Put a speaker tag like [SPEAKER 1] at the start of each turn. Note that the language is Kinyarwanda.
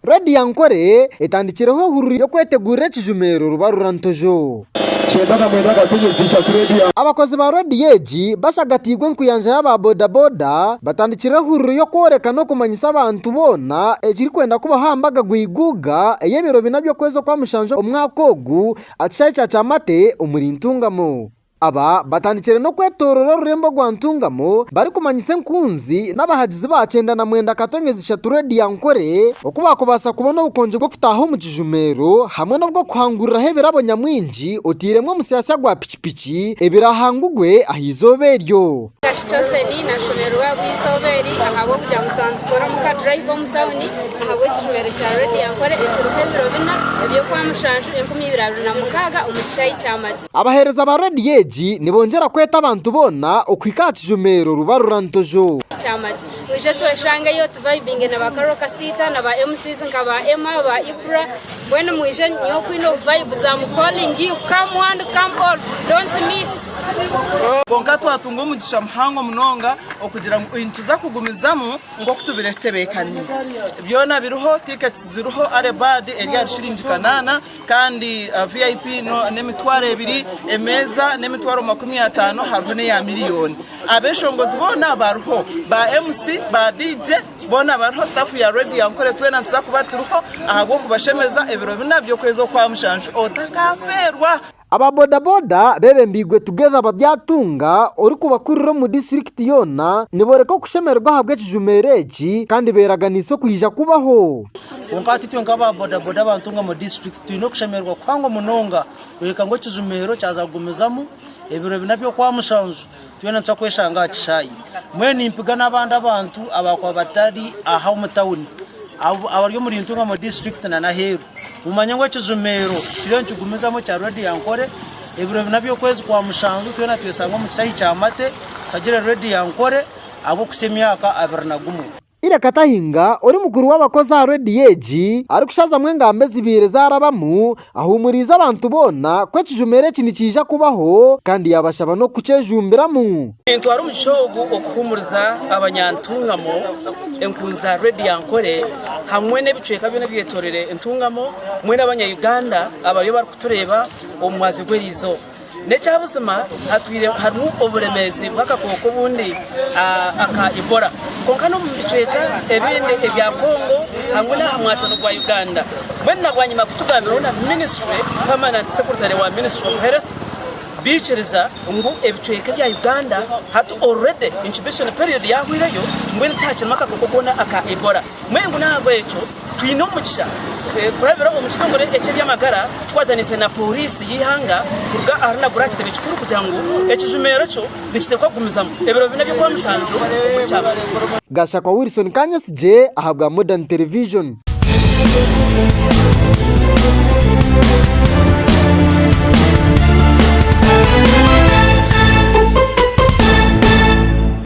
[SPEAKER 1] Radio Yankore etandikireho hururu yo kwetegura ekijumero rubarurantojo. Abakozi ba Radio Egi bashagatirwe nkuyanja y'aba boda boda batandikireho hururu yo koreka no kumanyisa abantu bona ekiri kwenda kuba hambaga guiguga eyebiro binabyo kwezo kwa mushanjo umwakogu acayica camate umurintungamo. Aba batandikire no kwetorora rurembo rwa ntungamo bari kumanyise nkunzi n'abahagizi bacenda na mwenda katongeza ishatu Radio Yankore okubakubasa kubona ukonje gwo kutaho mu kijumero hamwe no bwo kuhangurira hebirabo nyamwinji otiremwe musiyasa gwa pichipichi ebirahangugwe ahizoberyo
[SPEAKER 2] cyose ni nashomerwa bw'izoberi ahabo kujya gutandukora mu ka drive mu town ahabo kijumero cya Radio Yankore ekiruhebiro bina ebyo kwa mushanju 2026 umucishayi cyamaze
[SPEAKER 1] abahereza ba Radio Egi nibongera kweta abantu bona okwikakijumero rubarurantojo
[SPEAKER 2] cyamaze uje twashanga yo vibing na bakaroka sita na ba MCs nkaba Emma ba Ibra when mwije nyo kwino vibe za mu calling you come one come all don't miss
[SPEAKER 3] bonka twatunga umugisha muhango munonga okugira ngo intuza kugumizamo ngo kutubiretebekanisa byona biruho tickets ziruho are bad erya shiringi kanana kandi VIP no nemitware 2 emeza nemitwaro 50 haruho ne ya miliyoni abeshongozi bona baruho ba MC ba DJ bona baruho staff ya Radio Yankore twena ntuza kubaturuho ahagwo kubashemeza ebiro binabyo kwezo kwa mushanju otakaferwa.
[SPEAKER 1] Aba boda boda bebe mbigwe together babyatunga ori kubakuriro mu district yona niboreka kushemerwa habwe kijumereji kandi beraganiso kuyija kubaho
[SPEAKER 4] onkati twenga aba boda boda bantunga mu district twino kushemerwa kwango munonga reka ngo kijumero cyazagumizamo ebiro binabyo kwa mushanzu twena tsakweshanga kishayi mwene impiga nabandi abantu abakwa batari aha mu town abaryo muri ntunga mu district na naheru umanyangwa kijumero kiriyo nkigumizamo cya Radio Yankore ebiro binabyo kwezi kwa mushanzu twena twesanga mu kisayi cya mate kagira Radio Yankore abo kusemyaka abirnagumu
[SPEAKER 1] ire katahinga ori mukuru w'abakozi a Radio Egi ari kushaza mwengambe zibire zarabamu ahumuriza abantu bona kwekijumere kini kija kubaho kandi yabashaba no kucejumbiramu
[SPEAKER 4] into ari umushogo okuhumuriza abanyantungamo enkunza Radio Yankore hamwe n'ebicweka bine byetorere entungamo mwe n'abanya Uganda abari bari kutureba omwazi gwerizo necyabuzima hatwire harimo oburemezi bw'akakoko bundi aka Ebola konka no mubicweka ebindi ebya Kongo hamwe na hamwatano kwa Uganda mwenna gwanyima kutugambira na ministry permanent secretary wa Ministry of Health bichiriza ngo ebicweka bya Uganda had already incubation period yahwireyo mbene tachima akakoko bona aka Ebola mwengu nagwe echo twino mugisha kurabira umukitongore ece by'amagara twadanise na polisi yihanga kurga arana gurakite bicukuru kugira ngo ekijumero cyo nikitekwa kumizamo ebiro binabyo kwa mushanju cyaba
[SPEAKER 1] Gasha kwa Wilson Kanyas je ahabwa Modern Television.